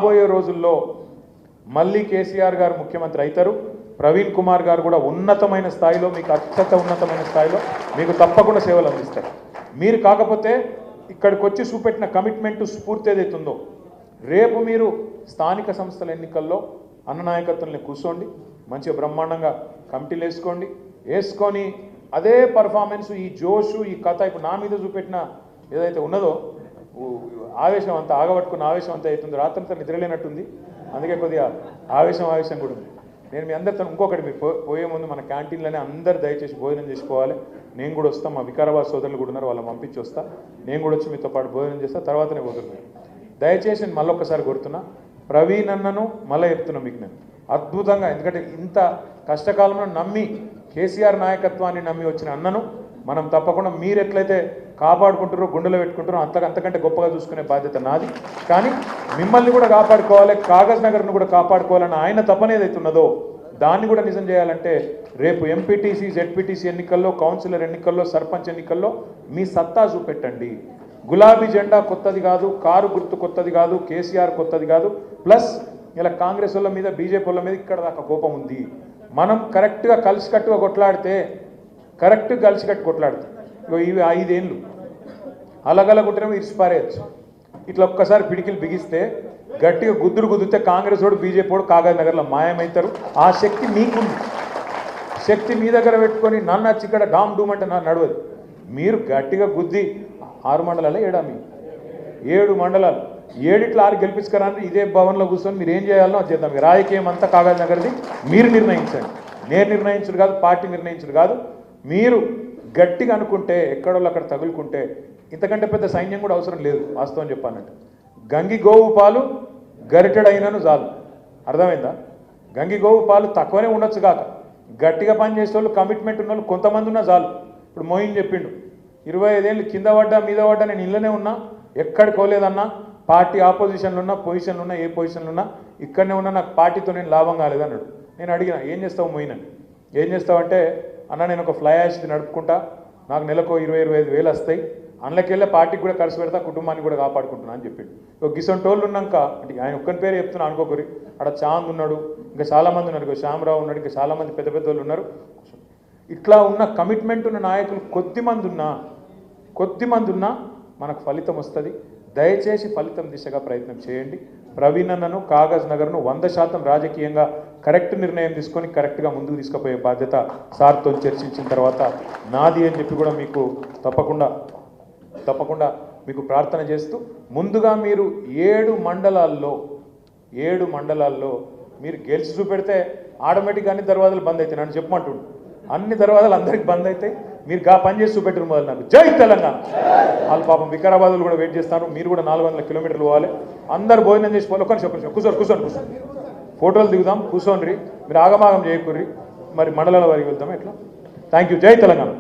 రాబోయే రోజుల్లో మళ్ళీ కేసీఆర్ గారు ముఖ్యమంత్రి అవుతారు. ప్రవీణ్ కుమార్ గారు కూడా ఉన్నతమైన స్థాయిలో, మీకు అత్యంత ఉన్నతమైన స్థాయిలో మీకు తప్పకుండా సేవలు అందిస్తారు. మీరు కాకపోతే ఇక్కడికి వచ్చి చూపెట్టిన కమిట్మెంట్ స్ఫూర్తి ఏదైతుందో రేపు మీరు స్థానిక సంస్థల ఎన్నికల్లో అన్న నాయకత్వంలో కూర్చోండి, మంచిగా బ్రహ్మాండంగా కమిటీలు వేసుకొని అదే పర్ఫార్మెన్స్, ఈ జోషు, ఈ కథ ఇప్పుడు నా మీద చూపెట్టిన ఏదైతే ఉన్నదో ఆవేశం అంతా ఆగబట్టుకున్న ఆవేశం అంతా అవుతుంది. రాత్రంతా నిద్రలేనట్టుంది, అందుకే కొద్దిగా ఆవేశం కూడా ఉంది. నేను మీ అందరితో ఇంకొకటి, మీరు పోయే ముందు మన క్యాంటీన్లోనే అందరు దయచేసి భోజనం చేసుకోవాలి. నేను కూడా వస్తాను, మా వికారాబాద్ సోదరులు కూడా ఉన్నారు, వాళ్ళని పంపించి వస్తా. నేను కూడా వచ్చి మీతో పాటు భోజనం చేస్తా, తర్వాతనే పోతున్నాను. దయచేసి నేను మళ్ళొక్కసారి కోరుతున్నా, ప్రవీణ్ అన్నను మళ్ళీ చెప్తున్నా మీకు నేను అద్భుతంగా, ఎందుకంటే ఇంత కష్టకాలంలో నమ్మి కేసీఆర్ నాయకత్వాన్ని నమ్మి వచ్చిన అన్నను మనం తప్పకుండా మీరు ఎట్లయితే కాపాడుకుంటారో, గుండెలో పెట్టుకుంటారో అంతకంటే గొప్పగా చూసుకునే బాధ్యత నాది. కానీ మిమ్మల్ని కూడా కాపాడుకోవాలి, కాగజ్ నగర్ను కూడా కాపాడుకోవాలని ఆయన తపన ఏదైతే ఉన్నదో దాన్ని కూడా నిజం చేయాలంటే రేపు ఎంపీటీసీ, జెడ్పీటీసీ ఎన్నికల్లో, కౌన్సిలర్ ఎన్నికల్లో, సర్పంచ్ ఎన్నికల్లో మీ సత్తా చూపెట్టండి. గులాబీ జెండా కొత్తది కాదు, కారు గుర్తు కొత్తది కాదు, కేసీఆర్ కొత్తది కాదు. ప్లస్ ఇలా కాంగ్రెస్ వాళ్ళ మీద, బీజేపీ వాళ్ళ మీద ఇక్కడ దాకా కోపం ఉంది. మనం కరెక్ట్గా కలిసికట్టుగా కొట్లాడితే, ఇవి 5 ఏళ్ళు అలగలగుంటేనేమో ఇరిసిపారేయచ్చు. ఇట్లా ఒక్కసారి పిడికిలు బిగిస్తే, గట్టిగా గుద్దితే కాంగ్రెస్ వాడు, బీజేపీ వాడు కాగజ్ నగర్లో మాయమవుతారు. ఆ శక్తి మీకుంది. శక్తి మీ దగ్గర పెట్టుకొని నన్ను వచ్చి ఇక్కడ డామ్ డూమ్ అంటే నాకు నడవదు. మీరు గట్టిగా గుద్ది 6 మండలాలు, 7 మండలాలు, 6 గెలిపించుకురాని ఇదే భవన్లో కూర్చొని మీరు ఏం చేయాలనో అది చేద్దాం. రాజకీయం అంతా కాగజ్ నగర్ది, మీరు నిర్ణయించండి. నేను నిర్ణయించుడు కాదు, పార్టీ నిర్ణయించుడు కాదు. మీరు గట్టిగా అనుకుంటే, ఎక్కడోళ్ళు అక్కడ తగులుకుంటే ఇంతకంటే పెద్ద సైన్యం కూడా అవసరం లేదు. వాస్తవం చెప్పానంటే గంగి గోవు పాలు గరిటెడైనను చాలు. అర్థమైందా? గంగి గోవు పాలు తక్కువనే ఉండొచ్చు కాక, గట్టిగా పనిచేసే వాళ్ళు, కమిట్మెంట్ ఉన్న వాళ్ళు కొంతమంది ఉన్నా చాలు. ఇప్పుడు మోయిన్ చెప్పిండు, 25 ఏళ్ళు కింద పడ్డా మీద పడ్డా నేను ఇళ్ళనే ఉన్నా, ఎక్కడికి పోలేదన్నా, పార్టీ ఆపోజిషన్లో ఉన్నా, పొజిషన్లో ఉన్నా, ఏ పొజిషన్లో ఉన్నా ఇక్కడనే ఉన్నా, నాకు పార్టీతో నేను లాభం కాలేదన్నాడు. నేను అడిగిన, ఏం చేస్తావు మోయిన్ అని? ఏం చేస్తావంటే, అన్న నేను ఒక ఫ్లై యాష్ నడుపుకుంటా, నాకు నెలకు 20-25 వేలు వస్తాయి, అందులోకెళ్ళే పార్టీకి కూడా ఖర్చు పెడతా, కుటుంబాన్ని కూడా కాపాడుకుంటున్నా అని చెప్పిండు. ఒక గిసొంటోళ్ళు ఉన్నాక, అంటే ఆయన ఒక్కని పేరు చెప్తున్నా అనుకోకరి, అక్కడ చాంద్ ఉన్నాడు, ఇంకా చాలామంది ఉన్నారు, ఇంకా శ్యామరావు ఉన్నాడు, ఇంకా చాలామంది పెద్ద వాళ్ళు ఉన్నారు. ఇట్లా ఉన్న కమిట్మెంట్ ఉన్న నాయకులు కొద్దిమంది ఉన్నా మనకు ఫలితం వస్తుంది. దయచేసి ఫలితం దిశగా ప్రయత్నం చేయండి. ప్రవీణ్ అన్నను, కాగజ్ నగర్ను 100% రాజకీయంగా కరెక్ట్ నిర్ణయం తీసుకొని కరెక్ట్గా ముందుకు తీసుకుపోయే బాధ్యత సార్తో చర్చించిన తర్వాత నాది అని చెప్పి కూడా మీకు తప్పకుండా మీకు ప్రార్థన చేస్తూ, ముందుగా మీరు 7 మండలాల్లో మీరు గెలిచి చూపెడితే ఆటోమేటిక్గా అన్ని దర్వాజాలు బంద్ అవుతాయి. నన్ను చెప్పమంటుండు, అన్ని దర్వాజాలు అందరికి బంద్ అవుతాయి. మీరు పని చేసి చూపెట్టారు మొదలు. నాకు జై తెలంగాణ. వాళ్ళు పాపం వికారాబాద్లో కూడా వెయిట్ చేస్తాను. మీరు కూడా 400 కిలోమీటర్లు పోవాలి. అందరు భోజనం చేసి పోవాలి. ఒక్కరిని కూర్చోండి, ఫోటోలు దిగుదాం, కూర్చోండి. మీరు ఆగమాగం చేయకూర్రి. మరి మండలాల వారికి వెళ్తాం ఎట్లా? Thank you. జై తెలంగాణ.